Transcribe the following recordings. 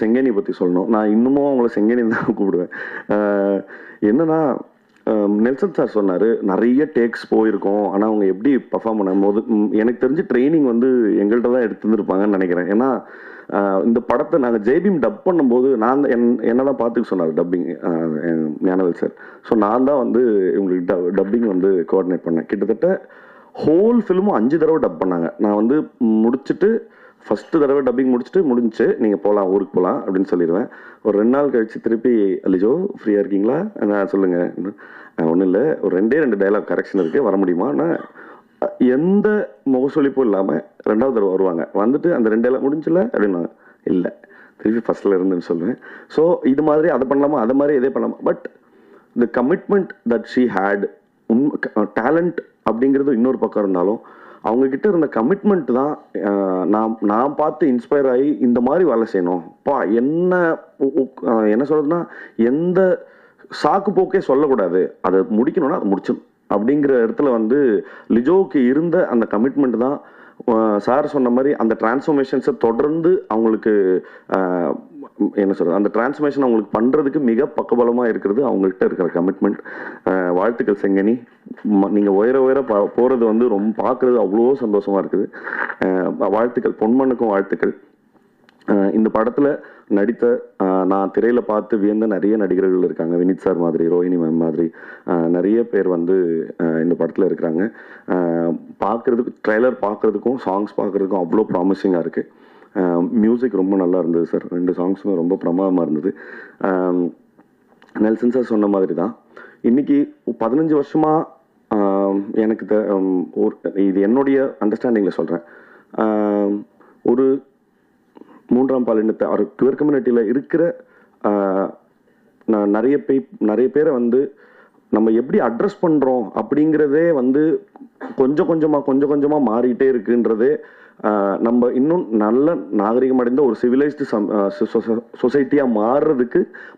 செங்கேனி பற்றி சொல்லணும். நான் இன்னமும் அவங்கள செங்கேனி தான் கூப்பிடுவேன். என்னன்னா நெல்சன் சார் சொன்னார், நிறைய டேக்ஸ் போயிருக்கோம். ஆனால் அவங்க எப்படி பர்ஃபார்ம் பண்ணும்போது எனக்கு தெரிஞ்சு ட்ரைனிங் வந்து எங்கள்கிட்ட தான் எடுத்துருந்துருப்பாங்கன்னு நினைக்கிறேன். ஏன்னா இந்த படத்தை நாங்கள் ஜேபிஎம் டப் பண்ணும்போது நான் என்ன தான் பார்த்துக்க சொன்னார் டப்பிங் ஞானவேல் சார். ஸோ நான் தான் வந்து இவங்களுக்கு டப்பிங் வந்து கோஆர்டினேட் பண்ணேன். கிட்டத்தட்ட ஹோல் ஃபிலிமும் 5 தடவை டப் பண்ணாங்க. நான் வந்து முடிச்சுட்டு ஃபஸ்ட்டு தடவை டப்பிங் முடிஞ்சிச்சு, நீங்கள் போகலாம், ஊருக்கு போகலாம் அப்படின்னு சொல்லிடுவேன். ஒரு 2 நாள் கழிச்சு திருப்பி அலிஜோ ஃப்ரீயாக இருக்கீங்களா, நான் சொல்லுங்கள், ஒன்றும் இல்லை, ஒரு 2 டைலாக் கரெக்ஷன் இருக்குது, வர முடியுமா? நான் எந்த முகசொலிப்பும் இல்லாமல் 2வது தடவை வருவாங்க. வந்துட்டு அந்த 2 டைலாக் முடிஞ்சில்ல அப்படின்னாங்க. இல்லை, திருப்பி ஃபஸ்ட்டில் இருந்துன்னு சொல்லுவேன். ஸோ இது மாதிரி அதை பண்ணலாமா, அதை மாதிரி இதே பண்ணலாமா, but the commitment that she had, talent அப்படிங்கிறது இன்னொரு பக்கம் இருந்தாலும் அவங்கக்கிட்ட இருந்த கமிட்மெண்ட் தான் நான் பார்த்து இன்ஸ்பயர் ஆகி இந்த மாதிரி வேலை செய்யணும். என்ன சொல்றதுன்னா, எந்த சாக்கு போக்கே சொல்லக்கூடாது, அதை முடிக்கணும்னா அதை முடிச்சிடும் அப்படிங்கிற இடத்துல வந்து லிஜோவுக்கு இருந்த அந்த கமிட்மெண்ட் தான் சார் சொன்ன மாதிரி அந்த டிரான்ஸ்ஃபர்மேஷன்ஸை தொடர்ந்து அவங்களுக்கு என்ன சொல்கிறது, அந்த டிரான்ஸ்ஃபர்மேஷன் அவங்களுக்கு பண்ணுறதுக்கு மிக பக்கபலமாக இருக்கிறது அவங்கள்ட்ட இருக்கிற கமிட்மெண்ட். வாழ்த்துக்கள் செங்கனி, நீங்கள் உயர போகிறது வந்து ரொம்ப பார்க்குறது அவ்வளோ சந்தோஷமாக இருக்குது. வாழ்த்துக்கள், பொன்மனுக்கும் வாழ்த்துக்கள். இந்த படத்தில் நடித்த நான் திரையில் பார்த்து வியந்த நிறைய நடிகர்கள் இருக்காங்க. வினித் சார் மாதிரி, ரோஹிணி மேம் மாதிரி நிறைய பேர் வந்து இந்த படத்தில் இருக்கிறாங்க. பார்க்குறதுக்கு ட்ரெய்லர் பார்க்குறதுக்கும் சாங்ஸ் பார்க்குறதுக்கும் அவ்வளோ ப்ராமிசிங்காக இருக்குது. மியூசிக் ரொம்ப நல்லா இருந்தது சார், 2 சாங்ஸுமே ரொம்ப பிரமாதமாக இருந்தது. நெல்சன் சார் சொன்ன மாதிரி தான் இன்னைக்கு 15 வருஷமாக எனக்கு இது என்னுடைய அண்டர்ஸ்டாண்டிங்கில் சொல்கிறேன், ஒரு 3ஆம் பாலினத்தை குயர் கம்யூனிட்டியில் இருக்கிற நிறைய பேரை வந்து நம்ம எப்படி அட்ரஸ் பண்ணுறோம் அப்படிங்கிறதே வந்து கொஞ்சம் கொஞ்சமாக மாறிட்டே இருக்குன்றதே, நம்ம இன்னும் நல்ல நாகரிகம் அடைந்த ஒரு சிவிலைஸ்டு சொசைட்டியாக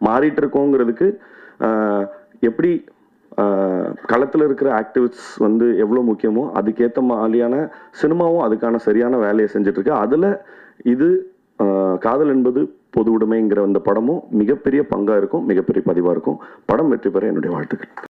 மாறிட்டு இருக்கோங்கிறதுக்கு எப்படி களத்தில் இருக்கிற ஆக்டிவிஸ்ட் வந்து எவ்வளோ முக்கியமோ அதுக்கேற்ற மாதிரியான சினிமாவும் அதுக்கான சரியான வேலையை செஞ்சிட்ருக்கு. அதில் இது காதல் என்பது பொது உடைமைங்கிற அந்த படமும் மிகப்பெரிய பங்காக இருக்கும், மிகப்பெரிய பதிவாக இருக்கும். படம் வெற்றி பெற என்னுடைய வாழ்த்துக்கள்.